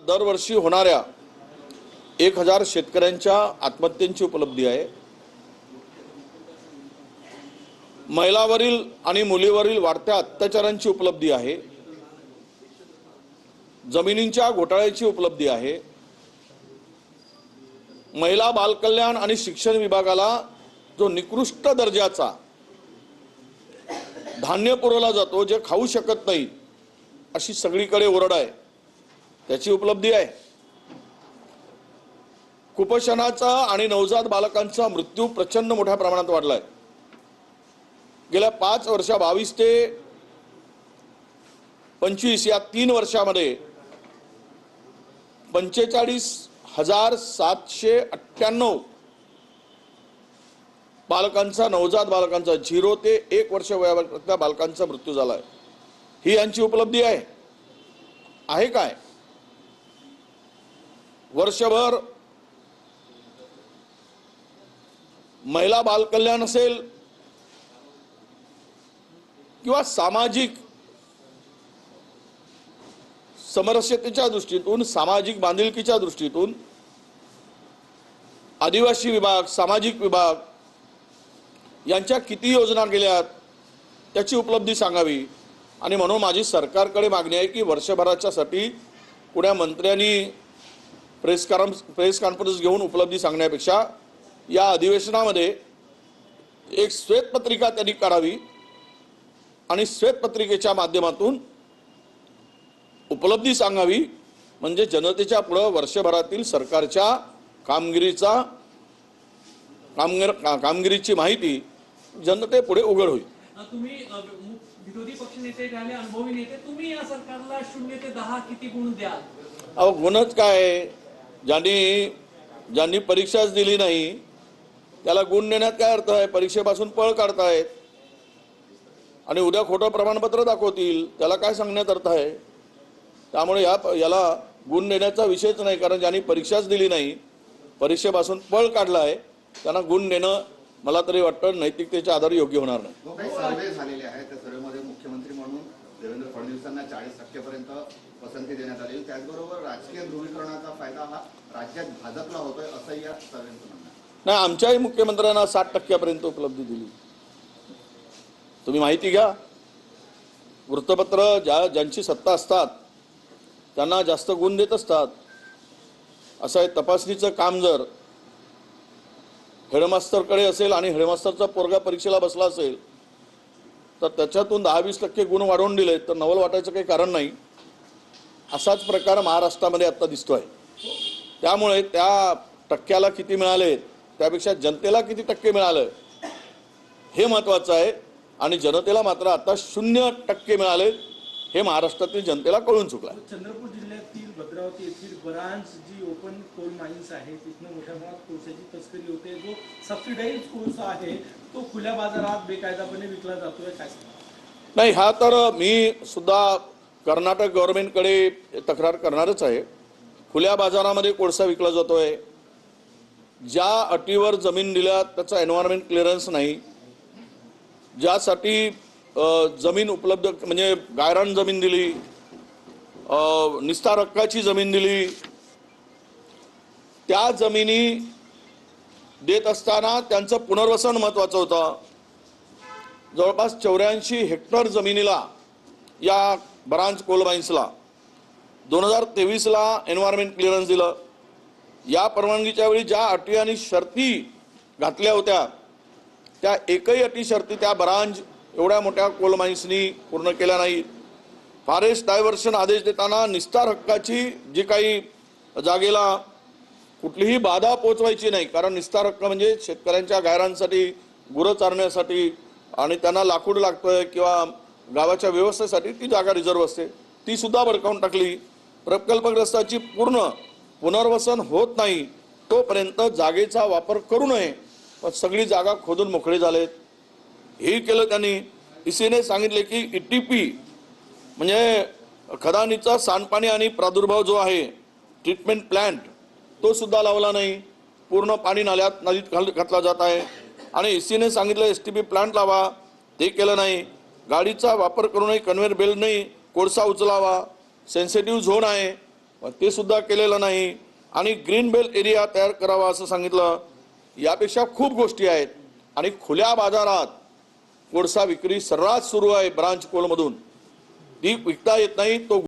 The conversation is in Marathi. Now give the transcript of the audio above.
दरवर्षी होणाऱ्या 1000 शेतकऱ्यांच्या आत्महत्यांची उपलब्धी आहे। महिलांवरील आणि मुलीवरील वाढत्या अत्याचारांची उपलब्धी आहे। जमिनींच्या घोटाळ्याची उपलब्धी आहे। महिला बालकल्याण आणि शिक्षण विभागाला जो निकृष्ट दर्जाचा धान्य पुरवला जातो जे खाऊ शकत नाही अशी सगळीकडे ओरड आहे, त्याची उपलब्धी आहे। कुपोषणाचा आणि नवजात बालकांचा मृत्यू प्रचंड मोठ्या प्रमाणात वाढलाय। गेल्या 5 वर्षा 22 ते 25 या 3 वर्षामध्ये 45,798 बालकांचा, नवजात बालकांचा 0 ते 1 वर्ष वयाच्या बालकांचा मृत्यू झालाय। ही यांची उपलब्धी आहे काय? वर्षभर महिला बालकल्याण असेल किंवा सामाजिक समरसतेच्या दृष्टीतून, सामाजिक बांधिलकीच्या दृष्टीतून आदिवासी विभाग, सामाजिक विभाग यांच्या किती योजना केल्यात त्याची उपलब्धी सांगावी। आणि म्हणून माझी सरकारकडे मागणी आहे की वर्षभराच्यासाठी पुण्या मंत्र्यांनी प्रेस कॉन्फरन्स घेऊन उपलब्धी सांगण्यापेक्षा या अधिवेशनामध्ये एक श्वेतपत्रिका त्यांनी काढावी आणि श्वेतपत्रिकेच्या माध्यमातून उपलब्धी सांगावी, म्हणजे जनतेच्या पुढे वर्षभरातील सरकारच्या कामगिरीची माहिती जनतेपुढे उघड होईल। तुम्ही विरोधी पक्षनेते झाले, अनुभवी नेते, तुम्ही या सरकारला 0 ते 10 किती गुण द्याल? अहो गुणच काय? ज्यांनी परीक्षाच दिली नाही त्याला गुण देण्यात काय अर्थ आहे? परीक्षेपासून पळ काढतायत आणि उद्या खोटं प्रमाणपत्र दाखवतील, त्याला काय सांगण्यात अर्थ आहे? त्यामुळे याला गुण देण्याचा विषयच नाही, कारण ज्यांनी परीक्षाच दिली नाही, परीक्षेपासून पळ काढला आहे, त्यांना गुण देणं मला तरी वाटतं नैतिकतेच्या आधारे योग्य होणार नाही। सर्वे झालेले आहे, त्या सर्वेमध्ये मुख्यमंत्री म्हणून देवेंद्र फडणवीसांना 40% पर्यंत पसंती देण्यात आली। त्याचबरोबर राजकीय ध्रुवीकरणाचा फायदा हा राज्यात भाजपला होतोय असं या सर्वेचं म्हणणं आहे। नाही, आमच्याही मुख्यमंत्र्यांना 60% पर्यंत उपलब्धी दिली। तुम्ही माहिती घ्या, वृत्तपत्र ज्यांची सत्ता असतात त्यांना जास्त गुण देत असतात। असं आहे, तपासणीचं काम जर हेडमास्टरकडे असेल आणि हेडमास्टरचा पोरगा परीक्षेला बसला असेल तर त्याच्यातून 10-20% गुण वाढवून दिले तर नवल वाटायचं काही कारण नाही। असाच प्रकार महाराष्ट्रामध्ये आता दिसतोय। त्यामुळे त्या टक्क्याला किती मिळाले त्यापेक्षा जनतेला किती टक्के मिळाले हे महत्त्वाचं आहे। आणि जनतेला मात्र आता 0% मिळाले हे महाराष्ट्रातील जनतेला कळून चुकलं आहे। चंद्रपूर जिल्ह्यातील भद्रावती येथील बरांच जी ओपन कोल माइन्स आहे तिथनं मोठ्या प्रमाणात कोळशाची तस्करी होते। जो सबसिडाइज कोळसा आहे तो खुल्या बाजारात बेकायदापणे विकला जातोय, काय सांगणार? नाही, हा तर मी सुद्धा कर्नाटक गव्हर्नमेंटकडे तक्रार करणारच आहे। खुल्या बाजारामध्ये कोळसा विकला जातोय, ज्या अटीवर जमीन दिल्या त्याचा एन्व्हायरमेंट क्लिअरन्स नाही, ज्यासाठी जमीन उपलब्ध म्हणजे गायरान जमीन दिली, निस्तार हक्काची जमीन दिली, त्या जमिनी देत असताना त्यांचं पुनर्वसन महत्त्वाचं होतं। जवळपास 84 हेक्टर जमिनीला या बरांच कोल माइन्सला 2023ला एन्व्हायरमेंट क्लिअरन्स दिलं। या परवानगीच्या वेळी ज्या अटी आणि शर्ती घातल्या होत्या त्या एकही अटी शर्ती त्या बरांच एवढ्या मोठ्या कोल माइन्सनी पूर्ण केल्या नाहीत। फॉरेस्ट डायव्हर्शन आदेश देताना निस्तार हक्काची जी काही जागेला कुठलीही बाधा पोचवायची नाही, कारण निस्तार हक्क म्हणजे शेतकऱ्यांच्या गायरांसाठी, गुरं चारण्यासाठी आणि त्यांना लाकूड लागतंय किंवा गावाच्या व्यवस्थेसाठी ती जागा रिझर्व असते, ती सुद्धा बळकावून टाकली। प्रकल्पग्रस्ताची पुनर्वसन होत नाही तोपर्यंत जागेचा वापर करू नये, पण सगळी जागा खोदून मोकळे झालेत। हे केलं त्यांनी। ईसीने सांगितले की ETP म्हणजे खदानीचा सांडपाणी आणि प्रादुर्भाव जो आहे ट्रीटमेंट प्लांट तो सुद्धा लावला नाही, पूर्ण पाणी नदीत घातला जात आहे। आणि ईसीने सांगितलं STP प्लांट लावा, ते केलं नाही। गाडीचा वापर करू नये, कन्व्हेयर बेल्ट नाही, कोळसा उचलावा, सेन्सिटिव्ह झोन आहे ते सुद्धा केलेलं नाही आणि ग्रीन बेल्ट एरिया तयार करावा असं सांगितलं. यापेक्षा खूप गोष्टी आहेत आणि खुल्या बाजारात कोळसा विक्री सर्रास सुरू आहे. ब्रांच कोलमधून ती विकता येत नाही. तो